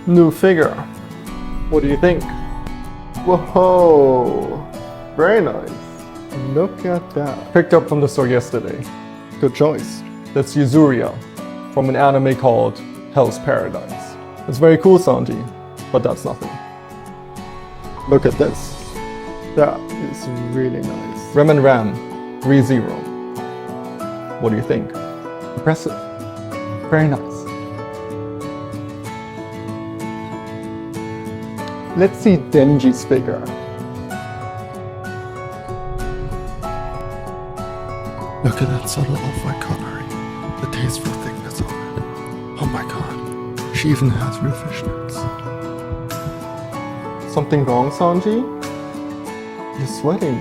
New figure. What do you think? Whoa, very nice. Look at that. Picked up from the store yesterday. Good choice. That's Yuzuria from an anime called Hell's Paradise. It's very cool, Sanji, but that's nothing. Look at this. That is really nice. Rem and Ram, ReZero. What do you think? Impressive. Very nice. Let's see Denji's figure. Look at that subtle off-white coloring. The tasteful thickness of it. Oh my god. She even has real fishnets. Something wrong, Sanji? You're sweating.